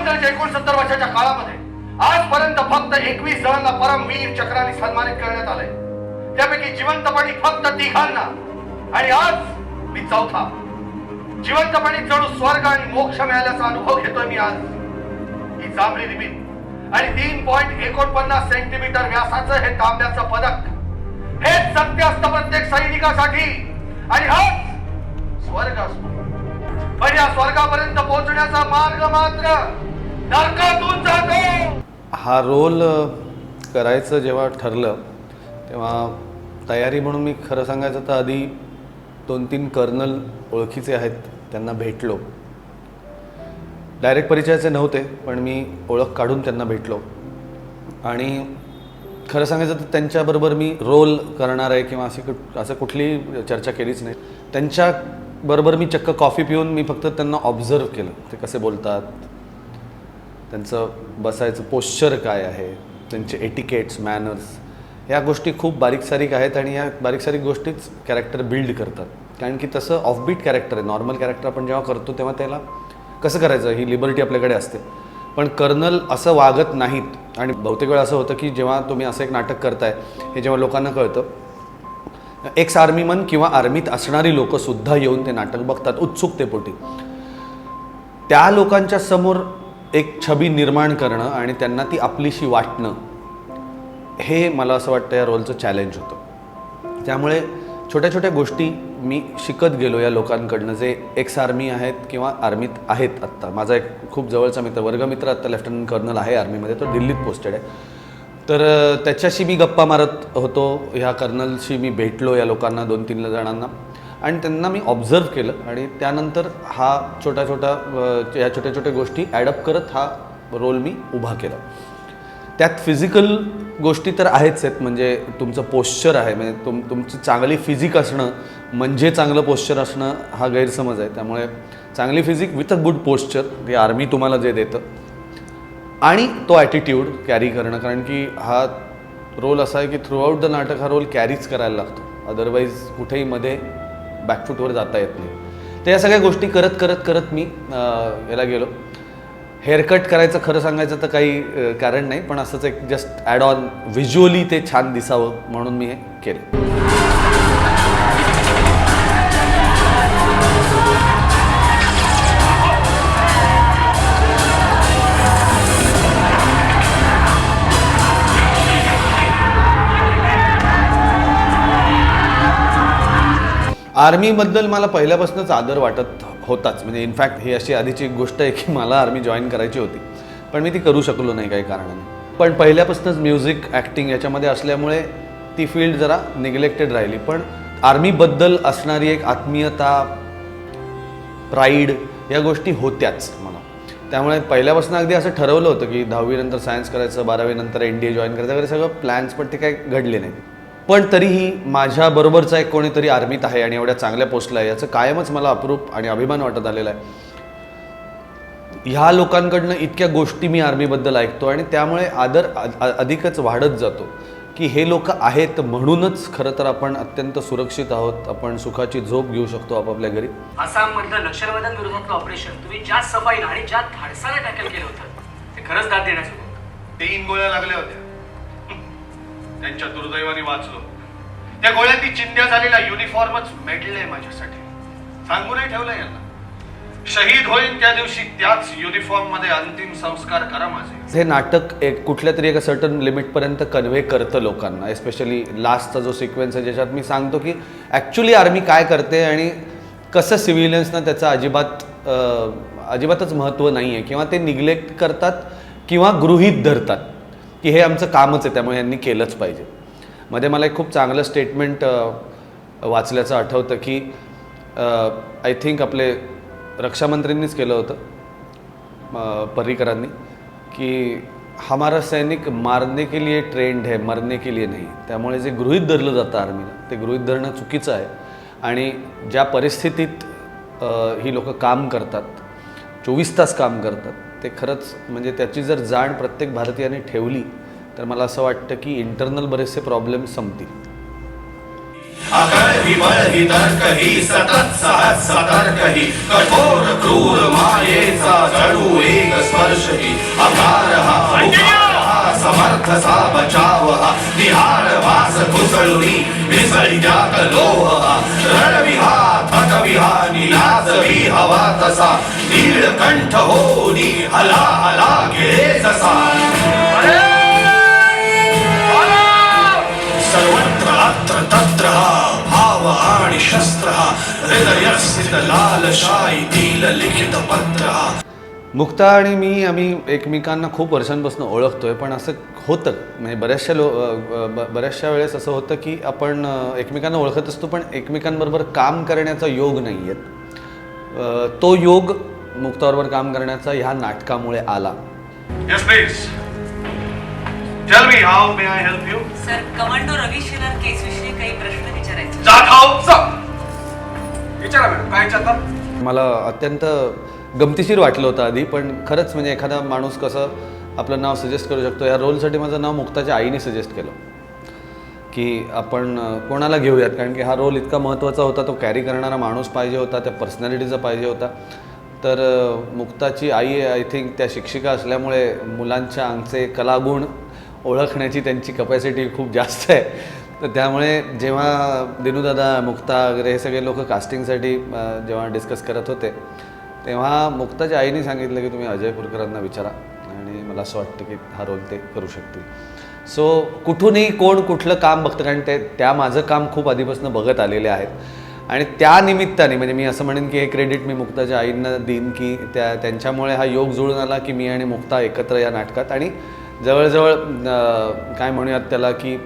स्वातंत्र्याच्या 69 वर्षाच्या काळामध्ये आजपर्यंत फक्त 21 जणांना परमवीर चक्राने सन्मानित करण्यात आले, त्यापैकी जिवंतपणी फक्त 3 आणि आज मी चौथा। जिवंतपणी जणू स्वर्ग आणि मोक्ष मिळाल्याचा अनुभव घेतोय मी आज। ही जांभळी रिबीन आणि 3.49 सेंटीमीटर व्यासाचं हे तांब्याचं पदक, हे सत्य असतं प्रत्येक सैनिकासाठी। आणि आज स्वर्ग असतो, पण या स्वर्गापर्यंत पोहोचण्याचा मार्ग मात्र नरकातून जातो। हा रोल करायचं जेव्हा ठरलं तेव्हा तयारी म्हणून मी खरं सांगायचं तर आधी 2-3 कर्नल ओळखीचे आहेत त्यांना भेटलो। डायरेक्ट परिचयाचे नव्हते पण मी ओळख काढून त्यांना भेटलो आणि खरं सांगायचं तर त्यांच्याबरोबर मी रोल करणार आहे किंवा असं कुठली चर्चा केलीच नाही। त्यांच्याबरोबर मी चक्क कॉफी पिऊन मी फक्त त्यांना ऑब्झर्व केलं, ते कसे बोलतात, त्यांचं बसायचं पोश्चर काय आहे, त्यांचे एटिकेट्स, मॅनर्स, ह्या गोष्टी खूप बारीक सारीक आहेत आणि ह्या बारीक सारीक गोष्टीच कॅरेक्टर बिल्ड करतात। कारण की तसं ऑफबीट कॅरेक्टर आहे, नॉर्मल कॅरेक्टर आपण जेव्हा करतो तेव्हा त्याला कसं करायचं ही लिबर्टी आपल्याकडे असते, पण कर्नल असं वागत नाहीत। आणि बहुतेक वेळा असं होतं की जेव्हा तुम्ही असं एक नाटक करताय हे जेव्हा लोकांना कळतं, एक्स आर्मीमन किंवा आर्मीत असणारी लोकंसुद्धा येऊन ते नाटक बघतात उत्सुकतेपोटी, त्या लोकांच्या समोर एक छबी निर्माण करणं आणि त्यांना ती आपलीशी वाटणं, हे मला असं वाटतं या रोलचं चॅलेंज होतं। त्यामुळे छोट्या छोट्या गोष्टी मी शिकत गेलो या लोकांकडनं जे एक्स आर्मी आहेत किंवा आर्मीत आहेत। आत्ता माझा एक खूप जवळचा मित्र, वर्गमित्र आत्ता लेफ्टनंट कर्नल आहे आर्मीमध्ये, तो दिल्लीत पोस्टेड आहे, तर त्याच्याशी मी गप्पा मारत होतो। ह्या कर्नलशी मी भेटलो, या लोकांना 2-3 जणांना, आणि त्यांना मी ऑब्झर्व केलं आणि त्यानंतर हा या छोट्या छोट्या गोष्टी ॲडअप करत हा रोल मी उभा केला। त्यात फिजिकल गोष्टी तर आहेच आहेत, म्हणजे तुमचं पोश्चर आहे, म्हणजे तुमची चांगली फिजिक असणं म्हणजे चांगलं पोश्चर असणं हा गैरसमज आहे। त्यामुळे चांगली physique with a good posture हे आर्मी तुम्हाला जे देतं, आणि तो ॲटिट्यूड कॅरी करणं, कारण की हा रोल असा आहे की थ्रूआउट द नाटक हा रोल कॅरीच करायला लागतो, अदरवाईज कुठेही मध्ये बॅकफूटवर जाता येत नाही। तर या सगळ्या गोष्टी करत करत करत मी याला गेलो। हेअरकट करायचं खरं सांगायचं तर काही कारण नाही, पण असंच एक जस्ट ॲड ऑन व्हिज्युअली ते छान दिसावं म्हणून मी हे केलं। आर्मीबद्दल मला पहिल्यापासूनच आदर वाटत होताच, म्हणजे इनफॅक्ट ही अशी आधीची एक गोष्ट आहे की मला आर्मी जॉईन करायची होती पण मी ती करू शकलो नाही काही कारणाने। पण पहिल्यापासूनच म्युझिक, ॲक्टिंग याच्यामध्ये असल्यामुळे ती फील्ड जरा निग्लेक्टेड राहिली, पण आर्मीबद्दल असणारी एक आत्मीयता, प्राईड या गोष्टी होत्याच मला। त्यामुळे पहिल्यापासून अगदी असं ठरवलं होतं की 10वी नंतर सायन्स करायचं, 12वी नंतर NDA जॉईन करायचं वगैरे सगळं प्लॅन्स, पण ते काही घडले नाही। पण तरीही माझ्याबरोबरचा एक कोणीतरी आर्मीत आहे आणि एवढ्या चांगल्या पोस्टला आहे याचं कायमच मला अप्रूप आणि अभिमान वाटत आलेला आहे। ह्या लोकांकडनं इतक्या गोष्टी मी आर्मीबद्दल ऐकतो आणि त्यामुळे आदर अधिकच वाढत जातो की हे लोक आहेत म्हणूनच खरं तर आपण अत्यंत सुरक्षित आहोत, आपण सुखाची झोप घेऊ शकतो आपापल्या घरी। आसाममधलं नक्षलवाद्यांविरोधातलं ऑपरेशन तुम्ही ज्या सफाईनं आणि ज्या धाडसाने टॅकल केलं होतं ते खरंच दाद देण्याचं होतं। 3 गोळ्या लागल्या होत्या, त्यांच्या दुर्दैवाने वाचलो। त्या गोळ्यांनी चिंध्या झालेला युनिफॉर्मच मेडलय माझ्यासाठी, सांगू नाही ठेवलं यांना। शहीद होईन त्या दिवशी त्याच युनिफॉर्म मध्ये अंतिम संस्कार करा माझे। हे नाटक एक कुठल्या तरी एका सर्टन लिमिटपर्यंत कन्व्हे करतं लोकांना, एस्पेशली लास्टचा जो सिक्वेन्स आहे ज्याच्यात मी सांगतो की ॲक्च्युली आर्मी काय करते आणि कसं सिव्हिलियन्सना त्याचं अजिबातच महत्त्व नाही आहे किंवा ते निग्लेक्ट करतात किंवा गृहीत धरतात की हे आमचं कामच आहे त्यामुळे यांनी केलंच पाहिजे। मध्ये मला एक खूप चांगलं स्टेटमेंट वाचल्याचं आठवतं की आय थिंक आपले रक्षामंत्रींनीच केलं होतं, पर्रिकरांनी, की हमारा सैनिक मारने के लिए ट्रेंड है, मरने के लिए नहीं। त्यामुळे जे गृहीत धरलं जातं आर्मीला ते गृहीत धरणं चुकीचं आहे आणि ज्या परिस्थितीत ही लोक काम करतात, 24 तास काम करतात, ते खरंच म्हणजे त्याची जर जाण प्रत्येक भारतीयाने ठेवली तर मला असं वाटतं की इंटरनल बरेचसे प्रॉब्लेम संपतील। अकळ ही बळ ही तर्क ही सतत सहज सतर्क ही कठोर क्रूर मायेचा जणू एक स्पर्श ही अकार हा उकार हा समर्थ सा बचाव हा विहार वास कुसळुनी मिसळी त्यात लोह हा रणविहा थकविहा निलाजवी हवा तसा नीळकंठ होनी हला हला गिळे जसा सर्वत्र अत्र तत्र हा भाव आणि शस्त्र हा हृदयस्थित लालशाईतील लिखित पत्र हा. मुक्ता आणि मी आम्ही एकमेकांना खूप वर्षांपासून ओळखतोय, पण असं होतं म्हणजे बऱ्याचशा वेळेस असं होतं की आपण एकमेकांना ओळखत असतो पण एकमेकांबरोबर काम करण्याचा योग नाही आहेत. तो योग मुक्ताबरोबर काम करण्याचा ह्या नाटकामुळे आला. Yes, please. Tell me, how may I help you? Sir, commando Ravi Shelar case विषयी काही प्रश्न विचारायचे. विचारा मॅडम, काय विचारता? मला अत्यंत गमतीशीर वाटलं होतं आधी, पण खरंच म्हणजे एखादा माणूस कसं आपलं नाव सजेस्ट करू शकतो. या रोलसाठी माझं नाव मुक्ताच्या आईने सजेस्ट केलं की आपण कोणाला घेऊयात, कारण की हा रोल इतका महत्त्वाचा होता, तो कॅरी करणारा माणूस पाहिजे होता, त्या पर्सनॅलिटीचा पाहिजे होता. तर मुक्ताची आई आय थिंक त्या शिक्षिका असल्यामुळे मुलांच्या अंगचे कलागुण ओळखण्याची त्यांची कपॅसिटी खूप जास्त आहे. तर त्यामुळे जेव्हा दिनूदादा, मुक्ता वगैरे हे सगळे लोक कास्टिंगसाठी जेव्हा डिस्कस करत होते तेव्हा मुक्ताच्या आईने सांगितलं की तुम्ही अजय पुरकरांना विचारा आणि मला असं वाटतं की हा रोल ते करू शकतील. सो कुठूनही कोण कुठलं काम बघतं, कारण त्या माझं काम खूप आधीपासून बघत आलेले आहेत आणि त्या निमित्ताने म्हणजे मी असं म्हणेन की हे क्रेडिट मी मुक्ताच्या आईंना देईन की त्यांच्यामुळे हा योग जुळून आला की मी आणि मुक्ता एकत्र या नाटकात. आणि जवळजवळ काय म्हणूयात त्याला की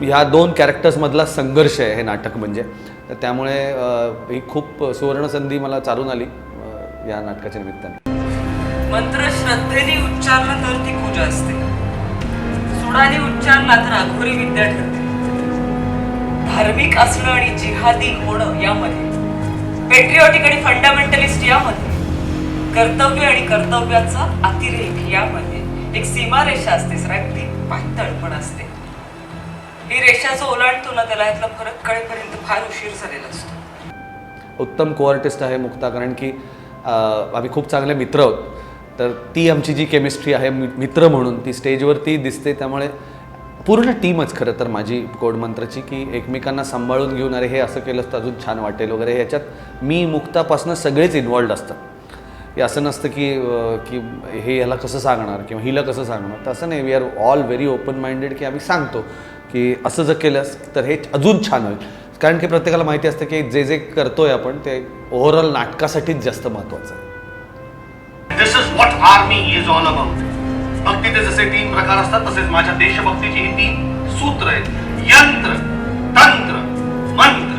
ह्या दोन कॅरेक्टर्समधला संघर्ष आहे हे नाटक म्हणजे. तर त्यामुळे ही खूप सुवर्ण संधी मला चालून आली या नाटकाच्या निमित्ताने. मंत्र श्रद्धेने उच्चारला तर ती पूजा असते, सुडाने उच्चारला तर अघोरी विद्या ठरते. धार्मिक असणं आणि जिहादी होणं यामध्ये, पेट्रिऑटिक आणि फंडामेंटलिस्ट यामध्ये, कर्तव्य आणि कर्तव्याचा अतिरेक यामध्ये एक सीमारेषा असते सर, अगदी पातळ पण असते. ही रेषा जो ओलांडतो ना त्याला यातला फरक कळेपर्यंत फार उशीर झालेला असतो. उत्तम को-आर्टिस्ट आहे मुक्ता, कारण की आम्ही खूप चांगले मित्र आहोत. तर ती आमची जी केमिस्ट्री आहे मित्र म्हणून ती स्टेजवरती दिसते. त्यामुळे पूर्ण टीमच खरं तर माझी कोड मंत्रची की एकमेकांना सांभाळून घेऊन अरे हे असं केलं तर अजून छान वाटेल वगैरे, ह्याच्यात मी मुक्तापासून सगळेच इन्वॉल्ड असतात. हे असं नसतं की हे ह्याला कसं सांगणार किंवा हिला कसं सांगणार, तर असं नाही. We are all very open minded की आम्ही सांगतो की असं जर केलंस तर हे अजून छान होईल. कारण की प्रत्येकाला माहिती असतं की जे जे करतोय आपण ते ओव्हरऑल नाटकासाठीच जास्त महत्त्वाचं आहे. This is what army is all about. भक्तीचे जसे 3 प्रकार असतात तसेच माझ्या देशभक्तीची ही 3 सूत्र आहेत. यंत्र, तंत्र, मंत्र.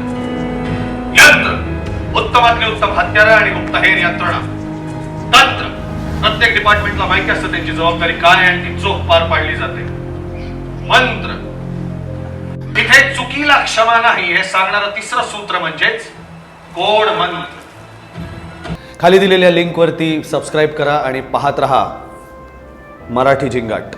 यंत्र उत्तमातली उत्तम हत्यारं आणि गुप्तहेर यंत्रणा. तंत्र प्रत्येक डिपार्टमेंटला माहिती असतं त्यांची जबाबदारी काय आणि ती चोख पार पाडली जाते. मंत्र तिथे चुकीला क्षमा नाही हे सांगणारं 3रं सूत्र म्हणजेच कोड मंत्र. खाली दिलेल्या लिंकवरती सबस्क्राईब करा आणि पाहत रहा मराठी झिंगाट.